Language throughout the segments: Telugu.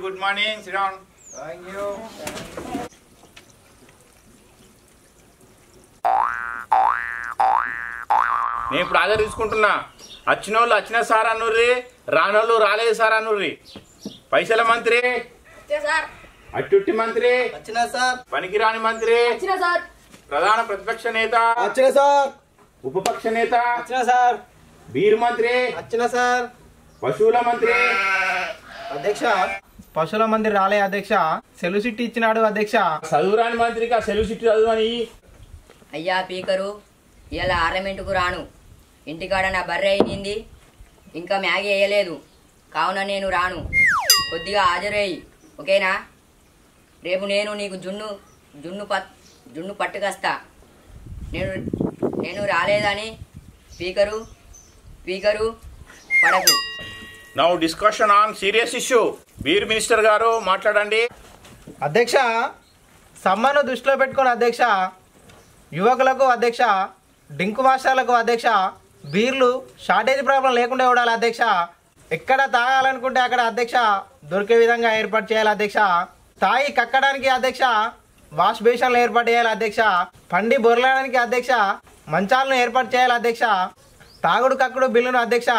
Good morning. SIT down. Thank you. నేను ఇప్పుడు ఆధార్ తీసుకుంటున్నా. వచ్చిన వాళ్ళు వచ్చిన సార్ అన్నుర్రి, రానోళ్ళు రాలేదు సార్ అన్నుర్రి. పైసల మంత్రి, అట్టుట్టి మంత్రి, పనికిరాని మంత్రి, ప్రధాన ప్రతిపక్ష నేత, ఉపపక్ష నేత, బీరు మంత్రి, పశువుల మంత్రి. అధ్యక్ష పశువుల మంత్రి రాలే అధ్యక్ష. సెలవు సిట్టి ఇచ్చినాడు అధ్యక్ష. చదువురాని మంత్రికి ఆ సెలవు సిట్టి చదువుని. అయ్యా పీకరు, ఇలా ఆర్నమెంట్కు రాను. ఇంటికాడ నా బర్రె అయింది, ఇంకా మ్యాగీ వేయలేదు, కావున నేను రాను. కొద్దిగా హాజరయ్యి, ఓకేనా? రేపు నేను నీకు జున్ను పట్టుకొస్తా. నేను రాలేదని పీకరు పడకు. Now discussion on serious issue. Beer minister గారు మాట్లాడండి. అధ్యక్ష సమ్మను దృష్టిలో పెట్టుకుని అధ్యక్ష, యువకులకు అధ్యక్ష, డింకు మాస్టర్లకు అధ్యక్ష, బీర్లు షార్టేజ్ ప్రాబ్లం లేకుండా ఉండాలి అధ్యక్ష. ఎక్కడ తాగాలనుకుంటే అక్కడ అధ్యక్ష దొరికే విధంగా ఏర్పాటు చేయాలి అధ్యక్ష. తాగి కక్కడానికి అధ్యక్ష వాష్ బేషన్లు ఏర్పాటు చేయాలి అధ్యక్ష. పండి బొరలడానికి అధ్యక్ష మంచాలను ఏర్పాటు చేయాలి అధ్యక్ష. తాగుడు కక్కుడు బిల్లును అధ్యక్ష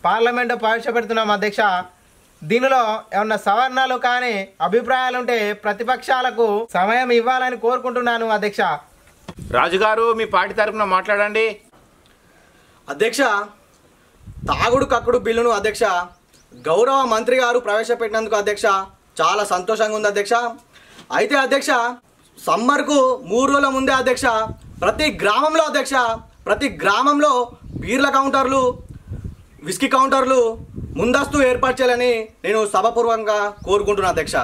పార్లమెంటు ప్రవేశపెడుతున్నాం అధ్యక్ష. దీనిలో ఏమన్నా సవరణలు కానీ అభిప్రాయాలు ఉంటే ప్రతిపక్షాలకు సమయం ఇవ్వాలని కోరుకుంటున్నాను అధ్యక్ష. రాజుగారు మీ పార్టీ తరఫున మాట్లాడండి. అధ్యక్ష తాగుడు కక్కుడు బిల్లును అధ్యక్ష గౌరవ మంత్రి గారు ప్రవేశపెట్టినందుకు అధ్యక్ష చాలా సంతోషంగా ఉంది అధ్యక్ష. అయితే అధ్యక్ష సమ్మర్కు 3 రోజుల ముందే అధ్యక్ష ప్రతి గ్రామంలో బీర్ల కౌంటర్లు, విస్కీ కౌంటర్లు ముందస్తు ఏర్పాటు చేయాలని నేను సభాపూర్వకంగా కోరుకుంటున్నాను అధ్యక్ష.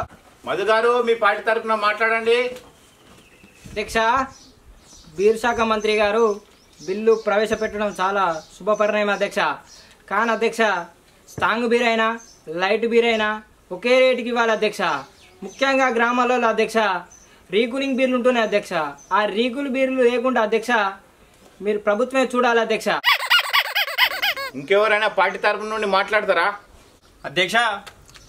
మధు గారు మీ పార్టీ తరఫున మాట్లాడండి. అధ్యక్ష బీర్ శాఖ మంత్రి గారు బిల్లు ప్రవేశపెట్టడం చాలా శుభపరిణామం అధ్యక్ష. కానీ అధ్యక్ష స్ట్రాంగ్ బీర్ అయినా లైట్ బీర్ అయినా ఒకే రేటుకి ఇవ్వాలి అధ్యక్ష. ముఖ్యంగా గ్రామాలలో అధ్యక్ష రీకూలింగ్ బీర్లు ఉంటున్నాయి అధ్యక్ష. ఆ రీకూల్ బీర్లు లేకుండా అధ్యక్ష మీరు ప్రభుత్వమే చూడాలి అధ్యక్ష. ఇంకెవరైనా పార్టీ తరఫు నుండి మాట్లాడతారా? అధ్యక్ష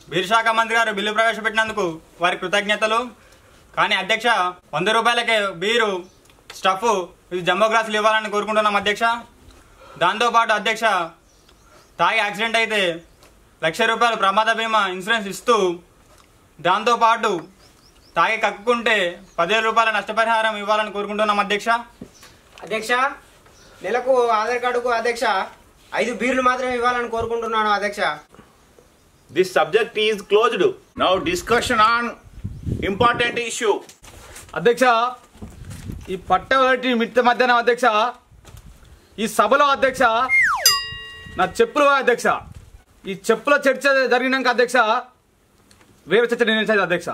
బీర్ శాఖ మంత్రి గారు బిల్లు ప్రవేశపెట్టినందుకు వారి కృతజ్ఞతలు. కానీ అధ్యక్ష 100 రూపాయలకే బీరు స్టఫ్ ఇది జంబో గ్లాసులు ఇవ్వాలని కోరుకుంటున్నాం అధ్యక్ష. దాంతోపాటు అధ్యక్ష తాగి యాక్సిడెంట్ అయితే 1,00,000 రూపాయలు ప్రమాద బీమా ఇన్సూరెన్స్ ఇస్తూ, దాంతోపాటు తాగి కక్కుకుంటే 10,000 రూపాయల నష్టపరిహారం ఇవ్వాలని కోరుకుంటున్నాం అధ్యక్ష. అధ్యక్ష నెలకు ఆధార్ కార్డుకు అధ్యక్ష 5 బీర్లు మాత్రమే ఇవ్వాలని కోరుకుంటున్నాను అధ్యక్ష. This subject is closed. Now discussion on important issue. అధ్యక్ష ఈ పట్టవలటి మిట్ట మధ్యాహ్నం అధ్యక్ష ఈ సభలో అధ్యక్ష నా చెప్పులు అధ్యక్ష ఈ చెప్పుల చర్చ జరిగినాక అధ్యక్ష వేరే చర్చ నిర్ణయించాలి అధ్యక్ష.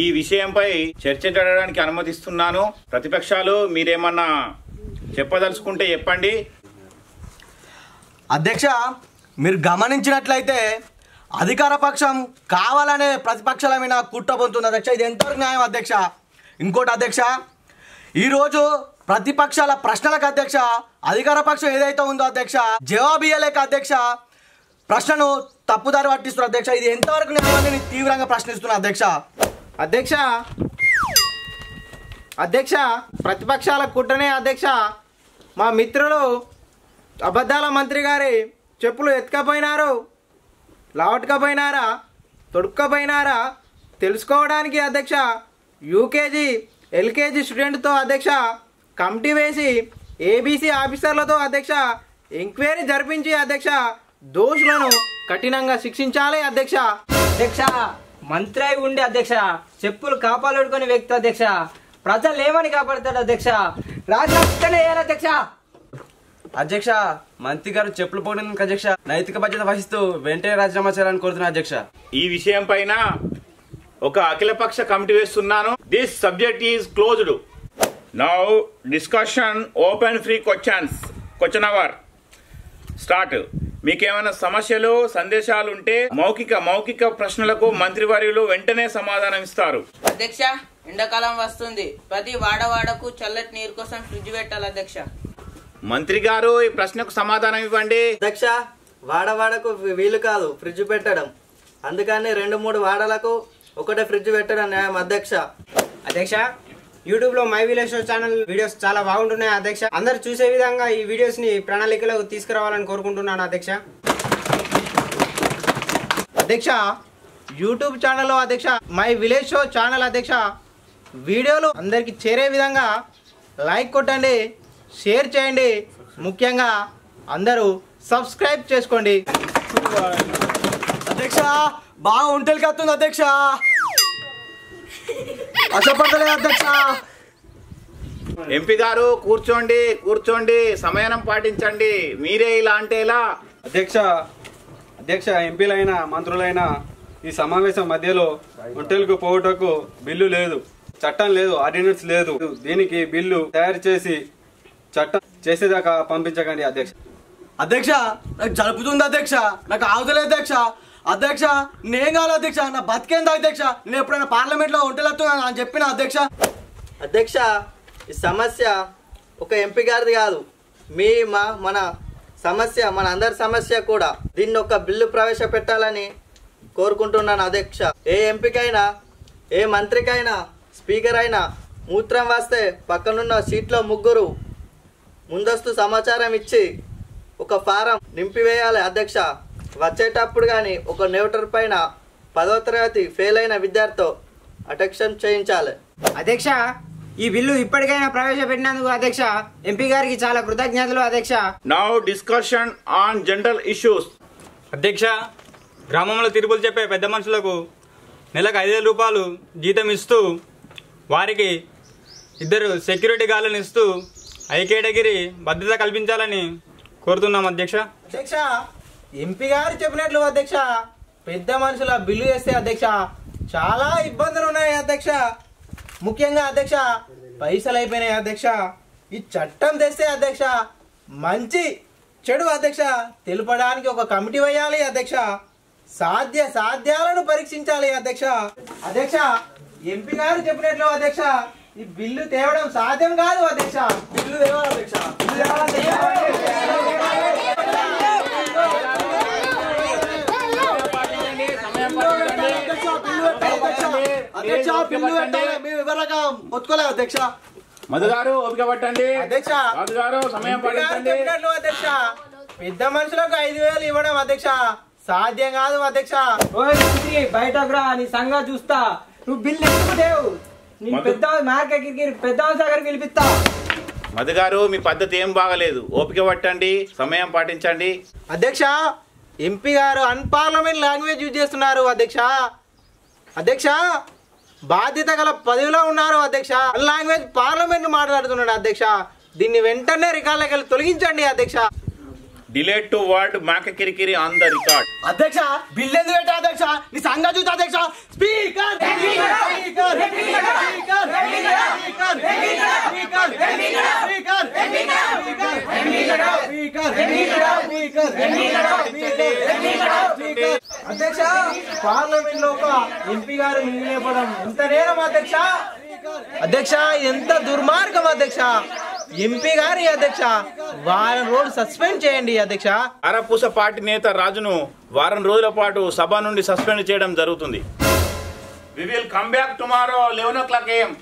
ఈ విషయంపై చర్చ జరగడానికి అనుమతిస్తున్నాను. ప్రతిపక్షాలు మీరేమన్నా చెప్పదలుచుకుంటే చెప్పండి. అధ్యక్ష మీరు గమనించినట్లయితే అధికార పక్షం కావాలనే ప్రతిపక్షాల మీద కుట్ర పొందుతుంది అధ్యక్ష. ఇది ఎంతవరకు న్యాయం అధ్యక్ష? ఇంకోటి అధ్యక్ష, ఈరోజు ప్రతిపక్షాల ప్రశ్నలకు అధ్యక్ష అధికార పక్షం ఏదైతే ఉందో అధ్యక్ష జవాబు ఇయ్యలేక అధ్యక్ష ప్రశ్నను తప్పుదారి పట్టిస్తున్నారు అధ్యక్ష. ఇది ఎంతవరకు న్యాయాన్ని తీవ్రంగా ప్రశ్నిస్తున్నా అధ్యక్ష. అధ్యక్ష ప్రతిపక్షాల కుట్రనే అధ్యక్ష మా మిత్రులు అబద్ధాల మంత్రి గారి చెప్పులు ఎత్తుకపోయినారు, లావట్కపోయినారా, తొడుక్కపోయినారా తెలుసుకోవడానికి అధ్యక్ష యూకేజీ ఎల్కేజీ స్టూడెంట్తో అధ్యక్ష కమిటీ వేసి ఏబీసీ ఆఫీసర్లతో అధ్యక్ష ఎంక్వైరీ జరిపించి అధ్యక్ష దోషులను కఠినంగా శిక్షించాలి అధ్యక్ష. మంత్రి అయి ఉండే అధ్యక్ష చెప్పులు కాపాడుకునే వ్యక్తి అధ్యక్ష ప్రజలు ఏమని కాపాడుతాడు అధ్యక్ష? రాజీనామా చేయాలి అధ్యక్ష. అధ్యక్ష మంత్రి గారు చెప్పులు పోవడానికి అధ్యక్ష నైతిక బాధ్యత వహిస్తూ వెంటనే రాజీనామా చేయాలని కోరుతున్నా అధ్యక్ష. ఈ విషయం పైన ఒక అఖిలపక్ష కమిటీ వేస్తున్నాను. This subject is closed. Now discussion open free question hour start. మీకేమైనా సమస్యలు సందేశాలు ఉంటే మౌఖిక ప్రశ్నలకు మంత్రివర్యులు వెంటనే సమాధానం ఇస్తారు. అధ్యక్ష ఎండాకాలం వస్తుంది, ప్రతి వాడవాడకు చల్లటి నీరు కోసం ఫ్రిడ్జ్ పెట్టాలి అధ్యక్ష. మంత్రి గారు ఈ ప్రశ్నకు సమాధానం ఇవ్వండి. అధ్యక్ష వాడవాడకు వీలు కాదు ఫ్రిడ్జ్ పెట్టడం. అందుకని 2-3 వాడలకు ఒకటే ఫ్రిడ్జ్ పెట్టడం న్యాయం అధ్యక్ష. అధ్యక్ష, యూట్యూబ్లో my village show channel videos చాలా బాగుంటున్నాయి అధ్యక్ష. అందరు చూసే విధంగా ఈ వీడియోస్ని ప్రణాళికలోకి తీసుకురావాలని కోరుకుంటున్నాను అధ్యక్ష. అధ్యక్ష, యూట్యూబ్ ఛానల్లో అధ్యక్ష మై విలేజ్ షో ఛానల్ అధ్యక్ష వీడియోలు అందరికీ చేరే విధంగా లైక్ కొట్టండి, షేర్ చేయండి, ముఖ్యంగా అందరూ సబ్స్క్రైబ్ చేసుకోండి. అధ్యక్ష బాగా ఒంటెలకి వస్తుంది అధ్యక్ష, అసపడతలేదు అధ్యక్ష. ఎంపీ గారు కూర్చోండి, సమయానం పాటించండి. మీరే ఇలా అంటే ఎలా? అధ్యక్ష ఎంపీలైనా మంత్రులైనా ఈ సమావేశం మధ్యలో ఒంటెలకు పోవుటకు బిల్లు లేదు, చట్టం లేదు, ఆర్డినెన్స్ లేదు. దీనికి బిల్లు తయారు చేసి చట్టం చేసేదాకా పంపించకండి అధ్యక్ష. అధ్యక్ష నాకు జరుపుతుంది అధ్యక్ష, నాకు ఆవుతలేదు అధ్యక్ష. అధ్యక్ష నేను కాదు అధ్యక్ష, నా బతికేంది అధ్యక్ష. నేను ఎప్పుడైనా పార్లమెంట్లో ఒంటెలెత్తున్నా అని చెప్పిన అధ్యక్ష. అధ్యక్ష, ఈ సమస్య ఒక ఎంపీ గారిది కాదు, మన సమస్య, మన అందరి సమస్య కూడా. దీన్ని ఒక బిల్లు ప్రవేశపెట్టాలని కోరుకుంటున్నాను అధ్యక్ష. ఏ ఎంపీకైనా, ఏ మంత్రికైనా, స్పీకర్ అయినా మూత్రం వస్తే పక్కనున్న సీట్లో 3 ముందస్తు సమాచారం ఇచ్చి ఒక ఫారం నింపివేయాలి అధ్యక్ష. వచ్చేటప్పుడు కానీ ఒక న్యూటర్ పైన 10వ తరగతి ఫెయిల్ అయిన విద్యార్థితో అటెక్షన్ చేయించాలి అధ్యక్ష. ఈ బిల్లు ఇప్పటికైనా ప్రవేశపెట్టినందుకు అధ్యక్ష ఎంపీ గారికి చాలా కృతజ్ఞతలు అధ్యక్ష. Now discussion on general issues. అధ్యక్ష, గ్రామంలో తీర్పులు చెప్పే పెద్ద మనుషులకు నెలకు 5,000 రూపాయలు జీతం ఇస్తూ వారికి 2 సెక్యూరిటీ గార్డులను ఇస్తూ ఐకేటగిరి భద్రత కల్పించాలని కోరుతున్నాం అధ్యక్ష. అధ్యక్ష, ఎంపీ గారు చెప్పినట్లు అధ్యక్ష పెద్ద మనుషుల బిల్లు చేస్తే అధ్యక్ష చాలా ఇబ్బందులు ఉన్నాయి అధ్యక్ష. ముఖ్యంగా అధ్యక్ష పైసలు అయిపోయినాయి అధ్యక్ష. ఈ చట్టం తెస్తే అధ్యక్ష మంచి చెడు అధ్యక్ష తెలుపడానికి ఒక కమిటీ వేయాలి అధ్యక్ష. సాధ్యాలను పరీక్షించాలి అధ్యక్ష. అధ్యక్ష, ఎంపీ గారు చెప్పినట్లు అధ్యక్ష ఈ బిల్లు తేవడం సాధ్యం కాదు అధ్యక్ష. బిల్లు తేవాలి అధ్యక్ష. అధ్యక్ష మధు గారు ఓపిక పట్టండి. అధ్యక్ష, మధు గారు సమయం పాటించండి. అధ్యక్ష పెద్ద మనుషులకు 5,000 ఇవ్వడం అధ్యక్ష సాధ్యం కాదు అధ్యక్ష. బయటకు రా, నీ సంగతి చూస్తా. నువ్వు బిల్లు ఎక్కువ పెద్ద మార్కెట్ పెద్ద దగ్గరికి పిలిపిస్తా. మధు గారు మీ పద్ధతి ఏం బాగలేదు, ఓపిక పట్టండి, సమయం పాటించండి. అధ్యక్ష, ఎంపీ గారు అన్పార్లమెంట్ లాంగ్వేజ్ యూజ్ చేస్తున్నారు అధ్యక్ష. అధ్యక్ష, బాధ్యత గల పదవిలో ఉన్నారు అధ్యక్ష. లాంగ్వేజ్ పార్లమెంట్ మాట్లాడుతున్నాడు అధ్యక్ష. దీన్ని వెంటనే రికార్డులకు వెళ్ళి తొలగించండి అధ్యక్ష. డిలేట్ టు వర్డ్ మేక కిరికిరి ఆన్ ద రికార్డ్. అధ్యక్ష బిల్ ఎందుకు పెట్టా అధ్యక్ష? నీ సంగతి చూస్తా అధ్యక్ష. స్పీకర్ అధ్యక్ష, పార్లమెంట్ లో ఒక ఎంపీ గారు మిగిలిపోవడం ఎంత నేరం అధ్యక్ష. అధ్యక్ష, ఎంత దుర్మార్గం అధ్యక్ష. ఎంపీ గారి అధ్యక్ష వారం రోజులు సస్పెండ్ చేయండి అధ్యక్ష. అరపూస పార్టీ నేత రాజును వారం రోజుల పాటు సభ నుండి సస్పెండ్ చేయడం జరుగుతుంది. We will come back tomorrow 11 o'clock AM.